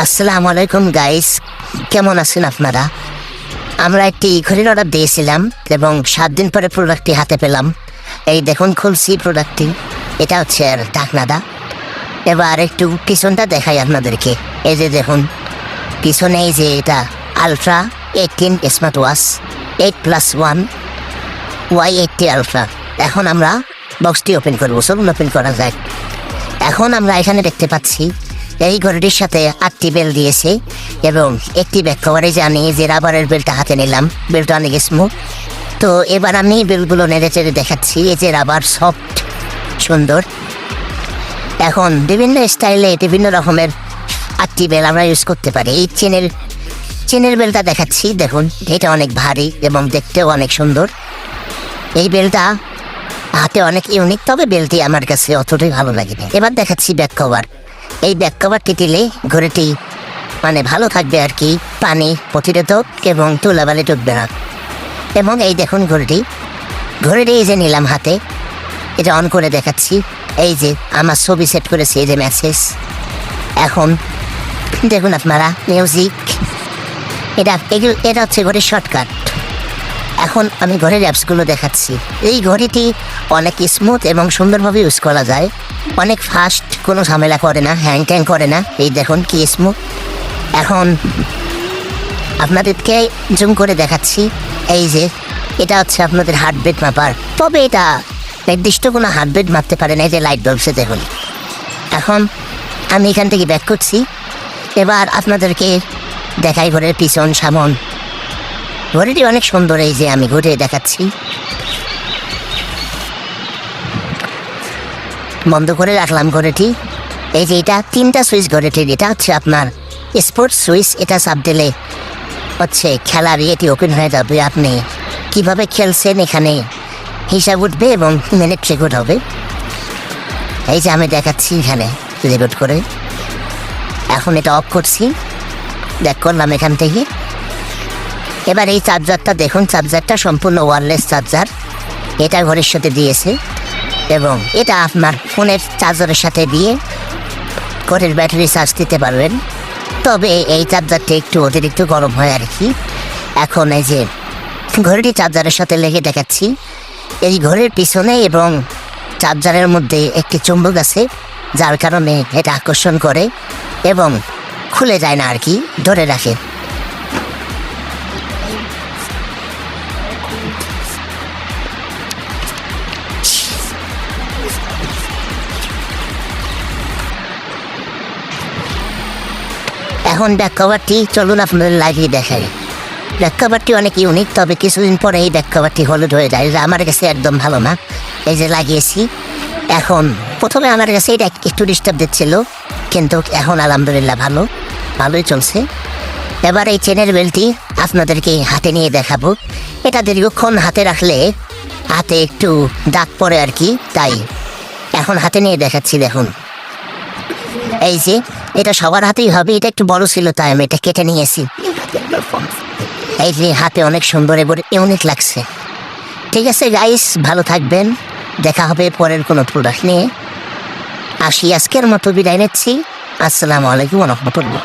আসসালামু আলাইকুম গাইস, কেমন আছেন আপনারা? আমরা একটি ঘড়ির অর্ডার দিয়েছিলাম এবং 7 দিন পরে প্রোডাক্টটি হাতে পেলাম। এই দেখুন, খুলছি প্রোডাক্টটি। এটা হচ্ছে আর ঢাকনাটা। এবার একটু পিছনটা দেখাই আপনাদেরকে। এই যে দেখুন পিছনে, এই যে এটা ultra 18 smart watch 8+1 Y80 ultra. এখন আমরা বক্সটি ওপেন করবো, চলুন ওপেন করা যায়। এখন আমরা এখানে দেখতে পাচ্ছি এই ঘড়িটির সাথে 8টি বেল দিয়েছে এবং একটি ব্যাক কভারে জানি যে রাবারের বেলটা হাতে নিলাম। বেলটা অনেক স্মুথ। তো এবার আমি বেলগুলো নেড়ে চেড়ে দেখাচ্ছি। এই যে রাবার সফট, সুন্দর। এখন বিভিন্ন স্টাইলে বিভিন্ন রকমের 8টি বেল আমরা ইউজ করতে পারি। এই চেনের বেলটা দেখাচ্ছি। দেখুন, এটা অনেক ভারী এবং দেখতেও অনেক সুন্দর। এই বেলটা হাতে অনেক ইউনিক, তবে বেলটি আমার কাছে অতটাই ভালো লাগে। এবার দেখাচ্ছি ব্যাক কভার। এই ব্যাক কভারটি দিলে ঘড়িটি ভালো থাকবে আর কি, পানি প্রতিরোধক এবং ধুলাবালি ঢুকবে না। এবং এই দেখুন ঘড়িটি এই যে নিলাম হাতে, এটা অন করে দেখাচ্ছি। এই যে আমার ছবি সেট করেছি, এই যে মেসেজ। এখন দেখুন আপনারা মিউজিক, এটা হচ্ছে ঘড়ির শর্টকাট। এখন আমি ঘড়ির অ্যাপসগুলো দেখাচ্ছি। এই ঘড়িটি অনেক স্মুথ এবং সুন্দরভাবে ইউজ করা যায়, অনেক ফাস্ট, কোনো ঝামেলা করে না, হ্যাং ট্যাং করে না। এই দেখুন কি স্মুথ। এখন আপনাদেরকে জুম করে দেখাচ্ছি। এই যে এটা হচ্ছে আপনাদের হার্টবিট মাপার, তবে এটা নির্দিষ্ট কোনো হার্টবিট মাপতে পারে না। এই যে লাইট জ্বলছে দেখুন। এখন আমি এখান থেকে ব্যাক করছি। এবার আপনাদেরকে দেখাই ঘড়ির পিছন সামন। ঘড়িটি অনেক সুন্দর। এই যে আমি ঘুরে দেখাচ্ছি, বন্ধ করে রাখলাম ঘড়িটি। এই যে এটা 3টা সুইচ ঘড়িটির। এটা হচ্ছে আপনার স্পোর্টস সুইচ। এটা চাপ দিলে হচ্ছে খেলার এটি ওপেন হয়ে যাবে। আপনি কিভাবে খেলছেন এখানে হিসাব উঠবে এবং মিনিট রেকর্ড হবে। এই যে আমি দেখাচ্ছি এখানে রেকর্ড করে। এখন এটা অফ করছি, ব্যাক করলাম এখান থেকে। এবার এই চার্জারটা দেখুন, চার্জারটা সম্পূর্ণ ওয়্যারলেস চার্জার। এটা ঘড়ির সাথে দিয়েছে এবং এটা আপনার ফোনের চার্জারের সাথে দিয়ে ঘড়ির ব্যাটারি চার্জ দিতে পারবেন। তবে এই চার্জারটি একটু অতিরিক্ত গরম হয় আর কি। এখন এই যে ঘড়িটি চার্জারের সাথে লেগে দেখাচ্ছি। এই ঘড়ির পিছনে এবং চার্জারের মধ্যে একটি চুম্বক আছে, যার কারণে এটা আকর্ষণ করে এবং খুলে যায় না আর কি, ধরে রাখে। এখন ব্যাক কভারটি চলুন আপনাদের লাগিয়ে দেখাই। ব্যাক কভারটি অনেক ইউনিক, তবে কিছুদিন পরে এই ব্যাক কভারটি হলুদ হয়ে যায়, যা আমার কাছে একদম ভালো না। এই যে লাগিয়েছি। এখন প্রথমে আমার কাছে এটা একটু ডিস্টার্ব দিচ্ছিল, কিন্তু এখন আলহামদুলিল্লাহ ভালোই চলছে। এবার এই চেনের বেলটি আপনাদেরকে হাতে নিয়ে দেখাবো। এটা দীর্ঘক্ষণ হাতে রাখলে হাতে একটু দাগ পড়ে আর কি, তাই এখন হাতে নিয়ে দেখাচ্ছি। দেখুন, এই যে এটা সবার হাতেই হবে। এটা একটু বড় ছিল, তাই আমি এটা কেটে নিয়েছি। এই যে হাতে অনেক সুন্দর এবং ইউনিক লাগছে। ঠিক আছে গাইস, ভালো থাকবেন। দেখা হবে পরের কোনো প্রোডাক্ট নিয়ে। আসি, আজকের মতো বিদায় নিচ্ছি। আসসালামু আলাইকুম ওয়া রাহমাতুল্লাহ।